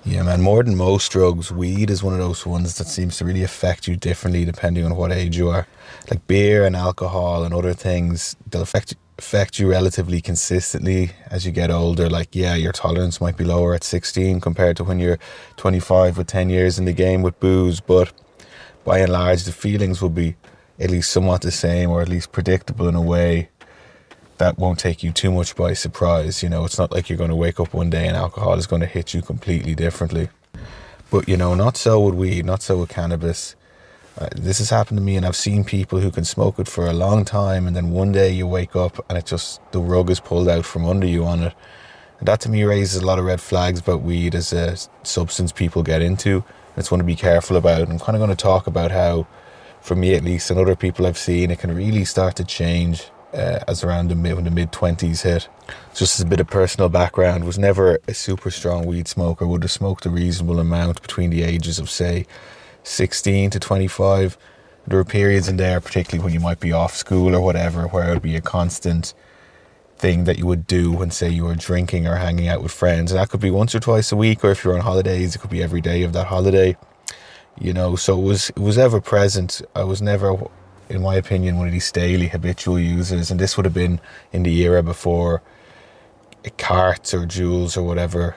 Yeah, man, more than most drugs, weed is one of those ones that seems to really affect you differently depending on what age you are. Like beer and alcohol and other things, they'll affect you relatively consistently as you get older. Like, yeah, your tolerance might be lower at 16 compared to when you're 25 with 10 years in the game with booze, but by and large, the feelings will be at least somewhat the same, or at least predictable in a way that won't take you too much by surprise. You know, it's not like you're going to wake up one day and alcohol is going to hit you completely differently. But, you know, not so with weed, not so with cannabis. This has happened to me, and I've seen people who can smoke it for a long time, and then one day you wake up and it just, the rug is pulled out from under you on it. And that to me raises a lot of red flags about weed as a substance people get into. And it's one to be careful about. I'm kind of going to talk about how, for me at least, and other people I've seen, it can really start to change as around when the mid 20s hit. Just as a bit of personal background, was never a super strong weed smoker, would have smoked a reasonable amount between the ages of say 16 to 25. There were periods in there, particularly when you might be off school or whatever, where it would be a constant thing that you would do when say you were drinking or hanging out with friends. And that could be once or twice a week, or if you're on holidays, it could be every day of that holiday. You know, so it was ever present. I was never, in my opinion, one of these daily habitual users, and this would have been in the era before carts or Juuls or whatever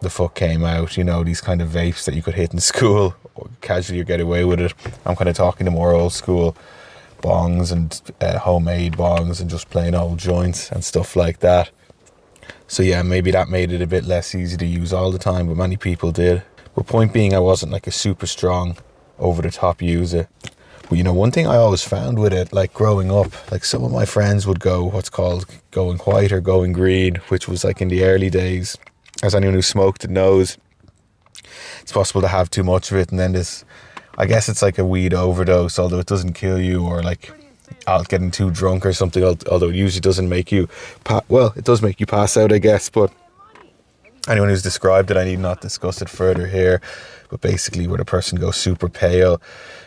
the fuck came out, you know, these kind of vapes that you could hit in school or casually get away with it. I'm kind of talking to more old school bongs and homemade bongs and just plain old joints and stuff like that. So yeah, maybe that made it a bit less easy to use all the time, but many people did. But point being, I wasn't like a super strong over the top user. But you know, one thing I always found with it, like growing up, like some of my friends would go what's called going white or going green, which was like in the early days. As anyone who smoked it knows, it's possible to have too much of it, and then this, I guess it's like a weed overdose, although it doesn't kill you, or like out getting too drunk or something, although it usually doesn't make you, well, it does make you pass out, I guess, but anyone who's described it, I need not discuss it further here, but basically where the person goes super pale,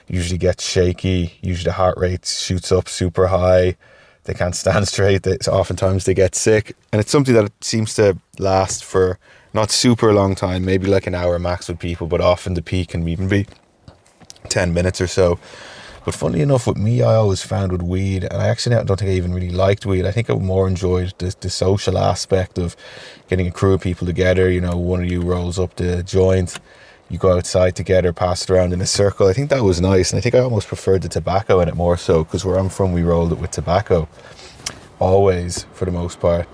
usually gets shaky, usually the heart rate shoots up super high, they can't stand straight, oftentimes they get sick, and it's something that seems to last for not super long time, maybe like an hour max with people, but often the peak can even be 10 minutes or so. But funnily enough, with me, I always found with weed, and I actually don't think I even really liked weed. I think I more enjoyed the social aspect of getting a crew of people together. You know, one of you rolls up the joint, you go outside together, pass it around in a circle. I think that was nice, and I think I almost preferred the tobacco in it more so, because where I'm from, we rolled it with tobacco. Always, for the most part.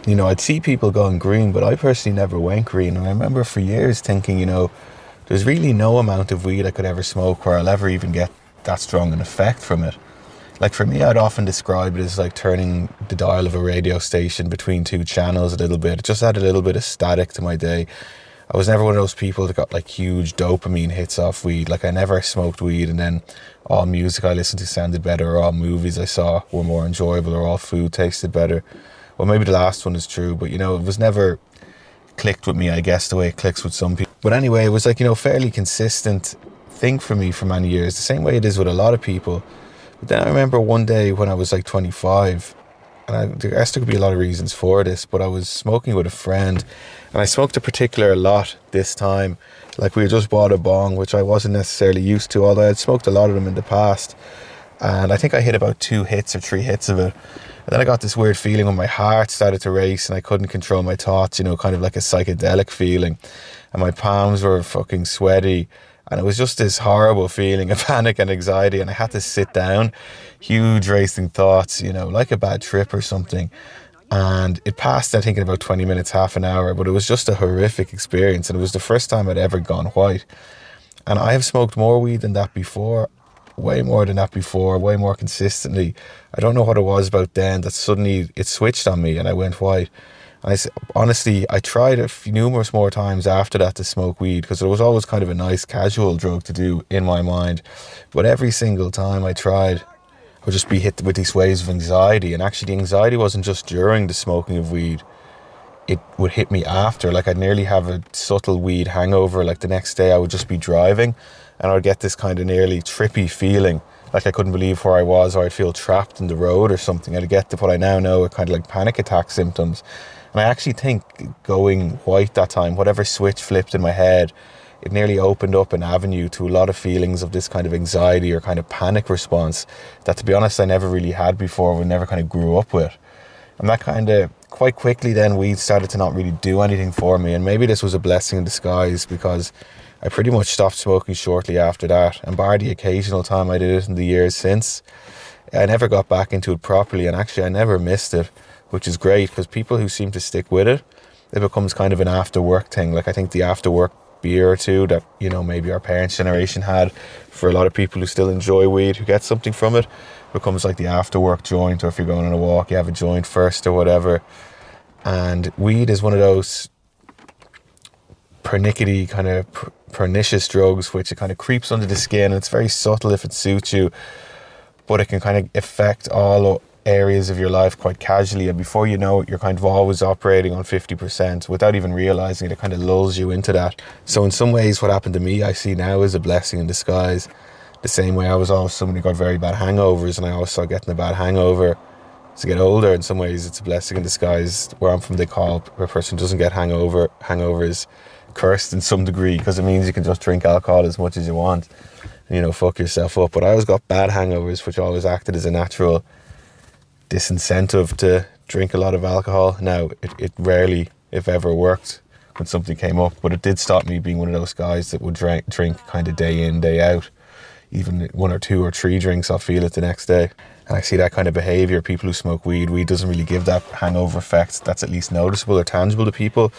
You know, I'd see people going green, but I personally never went green. And I remember for years thinking, you know, there's really no amount of weed I could ever smoke where I'll ever even get that strong an effect from it. Like for me, I'd often describe it as like turning the dial of a radio station between two channels a little bit. It just added a little bit of static to my day. I was never one of those people that got like huge dopamine hits off weed. Like I never smoked weed and then all music I listened to sounded better, or all movies I saw were more enjoyable, or all food tasted better. Well, maybe the last one is true, but you know, it was never clicked with me, I guess, the way it clicks with some people. But anyway, it was like, you know, fairly consistent thing for me for many years, the same way it is with a lot of people. But then I remember one day when I was like 25, and I guess there could be a lot of reasons for this, but I was smoking with a friend, and I smoked a particular lot this time. Like we had just bought a bong, which I wasn't necessarily used to, although I'd smoked a lot of them in the past. And I think I hit about 2 hits or 3 hits of it. And then I got this weird feeling when my heart started to race and I couldn't control my thoughts, you know, kind of like a psychedelic feeling. And my palms were fucking sweaty. And it was just this horrible feeling of panic and anxiety. And I had to sit down, huge racing thoughts, you know, like a bad trip or something. And it passed, I think, in about 20 minutes, half an hour. But it was just a horrific experience. And it was the first time I'd ever gone white. And I have smoked more weed than that before. Way more than that before, way more consistently. I don't know what it was about then that suddenly it switched on me and I went white. And honestly, I tried numerous more times after that to smoke weed, because it was always kind of a nice casual drug to do in my mind. But every single time I tried, I would just be hit with these waves of anxiety. And actually the anxiety wasn't just during the smoking of weed. It would hit me after. Like I'd nearly have a subtle weed hangover. Like the next day I would just be driving and I'd get this kind of nearly trippy feeling, like I couldn't believe where I was, or I'd feel trapped in the road or something. I'd get to what I now know are kind of like panic attack symptoms. And I actually think going white that time, whatever switch flipped in my head, it nearly opened up an avenue to a lot of feelings of this kind of anxiety or kind of panic response that, to be honest, I never really had before, or never kind of grew up with. And that kind of, quite quickly then, weed started to not really do anything for me. And maybe this was a blessing in disguise, because I pretty much stopped smoking shortly after that. And bar the occasional time I did it in the years since, I never got back into it properly. And actually, I never missed it, which is great, because people who seem to stick with it, it becomes kind of an after work thing. Like, I think the after work beer or two that, you know, maybe our parents' generation had, for a lot of people who still enjoy weed, who get something from it, becomes like the after work joint. Or if you're going on a walk, you have a joint first or whatever. And weed is one of those pernickety kind of pernicious drugs, which it kind of creeps under the skin, and it's very subtle if it suits you, but it can kind of affect all areas of your life quite casually, and before you know it, you're kind of always operating on 50% without even realizing it. It kind of lulls you into that. So in some ways, what happened to me, I see now as a blessing in disguise. The same way I was always somebody who got very bad hangovers, and I always saw getting a bad hangover as I get older. In some ways, it's a blessing in disguise. Where I'm from, they call a person who doesn't get hangovers cursed in some degree, because it means you can just drink alcohol as much as you want and, you know, fuck yourself up. But I always got bad hangovers, which always acted as a natural disincentive to drink a lot of alcohol. Now, it rarely, if ever, worked when something came up, but it did stop me being one of those guys that would drink kind of day in, day out. Even 1 or 2 or 3 drinks, I'll feel it the next day. And I see that kind of behaviour. People who smoke weed doesn't really give that hangover effect that's at least noticeable or tangible to people.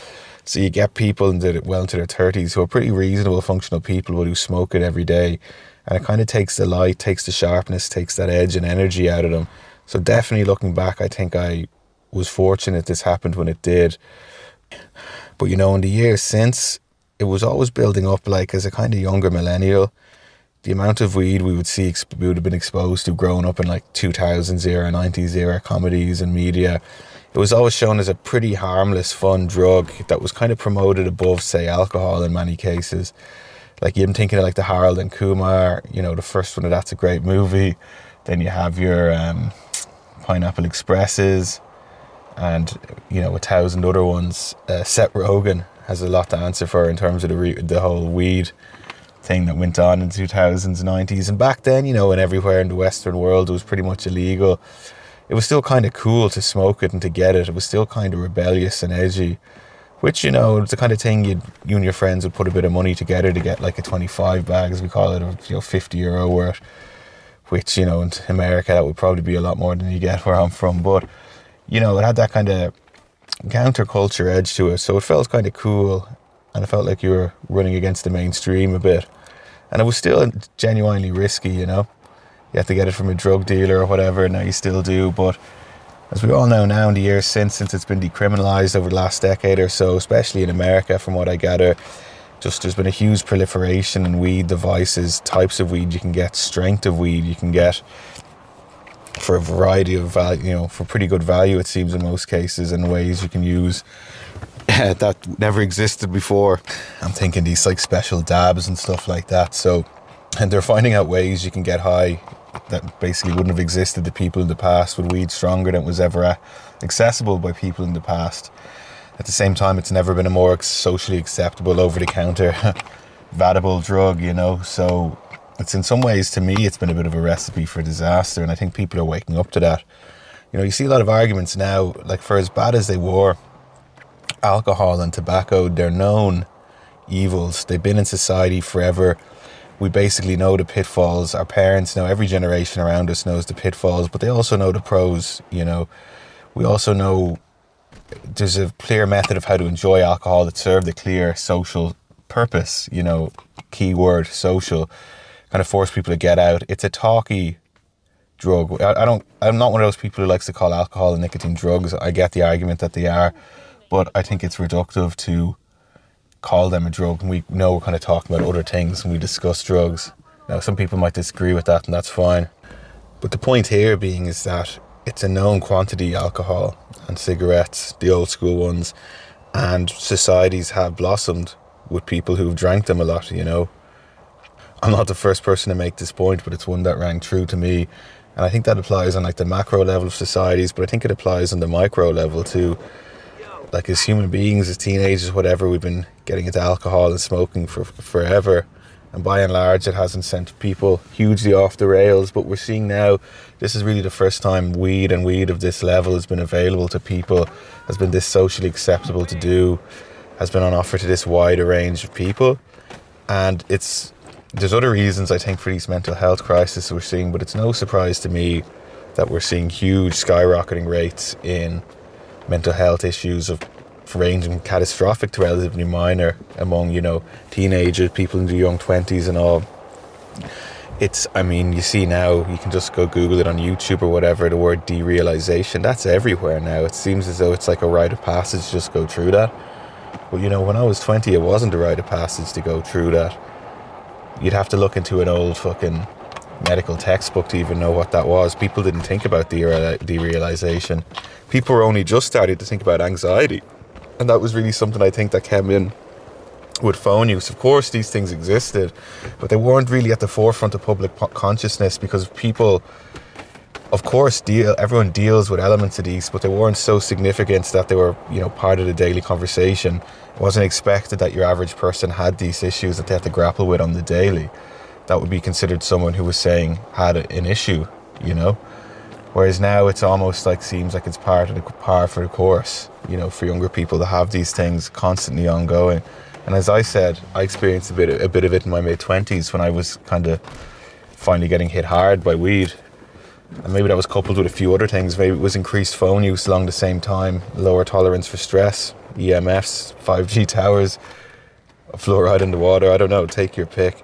So you get people into their 30s who are pretty reasonable, functional people, but who smoke it every day. And it kind of takes the light, takes the sharpness, takes that edge and energy out of them. So definitely looking back, I think I was fortunate this happened when it did. But, you know, in the years since, it was always building up. Like, as a kind of younger millennial, the amount of weed we would have been exposed to growing up in like 2000s era, 90s era comedies and media, it was always shown as a pretty harmless, fun drug that was kind of promoted above, say, alcohol in many cases. Like, I'm thinking of like the Harold and Kumar, you know, the first one of that's a great movie. Then you have your Pineapple Expresses and, you know, 1,000 other ones. Seth Rogen has a lot to answer for in terms of the whole weed thing that went on in the 2000s and 90s. And back then, you know, and everywhere in the Western world, it was pretty much illegal. It was still kind of cool to smoke it and to get it. It was still kind of rebellious and edgy, which, you know, it's the kind of thing you and your friends would put a bit of money together to get, like a 25 bag, as we call it, or, you know, €50 worth, which, you know, in America, that would probably be a lot more than you get where I'm from. But, you know, it had that kind of counterculture edge to it. So it felt kind of cool, and it felt like you were running against the mainstream a bit. And it was still genuinely risky, you know. You had to get it from a drug dealer or whatever. Now you still do. But as we all know now, in the years since it's been decriminalised over the last decade or so, especially in America, from what I gather, just there's been a huge proliferation in weed devices, types of weed you can get, strength of weed you can get for a variety of value, you know, for pretty good value, it seems, in most cases, and ways you can use that never existed before. I'm thinking these like special dabs and stuff like that. So, and they're finding out ways you can get high that basically wouldn't have existed to people in the past, with weed stronger than it was ever accessible by people in the past. At the same time, it's never been a more socially acceptable, over-the-counter, vatable drug, you know. So it's, in some ways, to me, it's been a bit of a recipe for disaster, and I think people are waking up to that. You know, you see a lot of arguments now, like, for as bad as they were, alcohol and tobacco, they're known evils. They've been in society forever. We basically know the pitfalls. Our parents know, every generation around us knows the pitfalls, but they also know the pros, you know. We also know there's a clear method of how to enjoy alcohol that served a clear social purpose, you know, key word, social, kind of force people to get out. It's a talky drug. I'm not one of those people who likes to call alcohol and nicotine drugs. I get the argument that they are, but I think it's reductive to call them a drug. And we know we're kind of talking about other things when we discuss drugs. Now, some people might disagree with that, and that's fine. But the point here being is that it's a known quantity, alcohol and cigarettes, the old school ones, and societies have blossomed with people who've drank them a lot, you know. I'm not the first person to make this point, but it's one that rang true to me. And I think that applies on like the macro level of societies, but I think it applies on the micro level too. like as human beings, as teenagers, whatever, we've been getting into alcohol and smoking for forever. And by and large, it hasn't sent people hugely off the rails. But we're seeing now, this is really the first time weed of this level has been available to people, has been this socially acceptable to do, has been on offer to this wider range of people. And there's other reasons, I think, for these mental health crises we're seeing, but it's no surprise to me that we're seeing huge skyrocketing rates in mental health issues of ranging catastrophic to relatively minor among, teenagers, people in their young 20s and all. You see now, you can just go Google it on YouTube or whatever, the word derealization, that's everywhere now. It seems as though it's like a rite of passage to just go through that. But when I was 20, it wasn't a rite of passage to go through that. You'd have to look into an old fucking medical textbook to even know what that was. People didn't think about derealization. People were only just starting to think about anxiety. And that was really something I think that came in with phone use. Of course, these things existed, but they weren't really at the forefront of public consciousness because people, of course, everyone deals with elements of these, but they weren't so significant that they were, part of the daily conversation. It wasn't expected that your average person had these issues that they had to grapple with on the daily. That would be considered someone who was saying had an issue, Whereas now it's almost seems like it's par for the course, for younger people to have these things constantly ongoing. And as I said, I experienced a bit of it in my mid-20s when I was kind of finally getting hit hard by weed. And maybe that was coupled with a few other things. Maybe it was increased phone use along the same time, lower tolerance for stress, EMFs, 5G towers, fluoride in the water, I don't know, take your pick.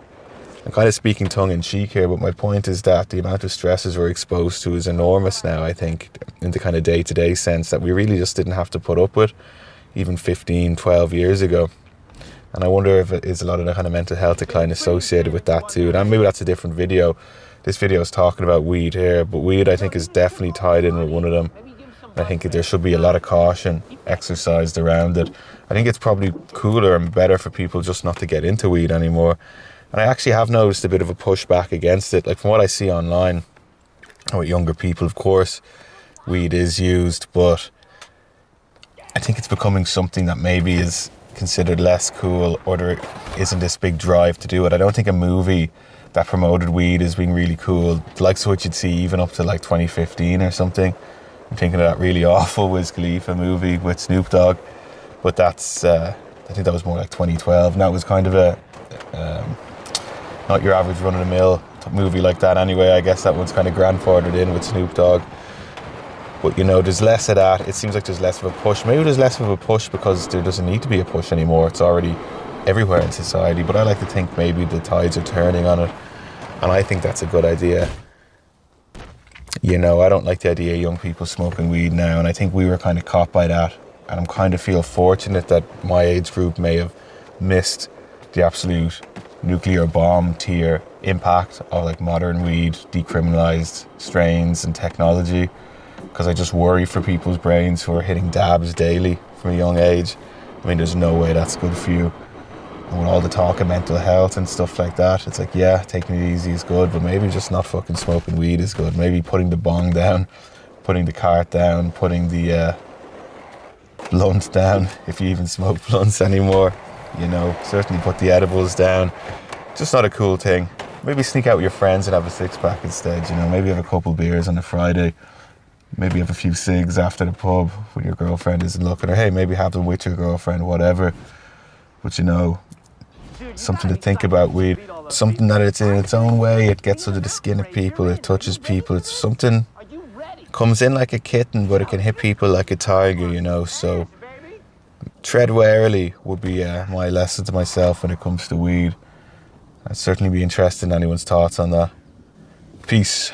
I'm kind of speaking tongue-in-cheek here, but my point is that the amount of stresses we're exposed to is enormous now, I think, in the kind of day-to-day sense that we really just didn't have to put up with even 15, 12 years ago. And I wonder if it is a lot of the kind of mental health decline associated with that too. And maybe that's a different video. This video is talking about weed here, but weed, I think, is definitely tied in with one of them. I think there should be a lot of caution exercised around it. I think it's probably cooler and better for people just not to get into weed anymore. And I actually have noticed a bit of a pushback against it. Like from what I see online, and with younger people, of course, weed is used, but I think it's becoming something that maybe is considered less cool, or there isn't this big drive to do it. I don't think a movie that promoted weed as being really cool, the likes of what you'd see even up to 2015 or something. I'm thinking of that really awful Wiz Khalifa movie with Snoop Dogg, but that's, I think that was more 2012, and that was kind of a, not your average run-of-the-mill movie like that anyway. I guess that one's kind of grandfathered in with Snoop Dogg. But there's less of that. It seems like there's less of a push. Maybe there's less of a push because there doesn't need to be a push anymore. It's already everywhere in society. But I like to think maybe the tides are turning on it. And I think that's a good idea. I don't like the idea of young people smoking weed now. And I think we were kind of caught by that. And I'm kind of feel fortunate that my age group may have missed the absolute nuclear bomb tier impact of modern weed, decriminalized strains and technology, because I just worry for people's brains who are hitting dabs daily from a young age. There's no way that's good for you. And with all the talk of mental health and stuff like that, it's yeah, taking it easy is good, but maybe just not fucking smoking weed is good. Maybe putting the bong down, putting the cart down, putting the blunt down, if you even smoke blunts anymore. Certainly put the edibles down. Just not a cool thing. Maybe sneak out with your friends and have a six-pack instead, maybe have a couple beers on a Friday. Maybe have a few cigs after the pub when your girlfriend isn't looking, or hey, maybe have them with your girlfriend, whatever. But something to think about weed. Something that it's in its own way, it gets under the skin of people, it touches people. It's something, comes in like a kitten, but it can hit people like a tiger, so tread warily would be my lesson to myself when it comes to weed. I'd certainly be interested in anyone's thoughts on that. Peace.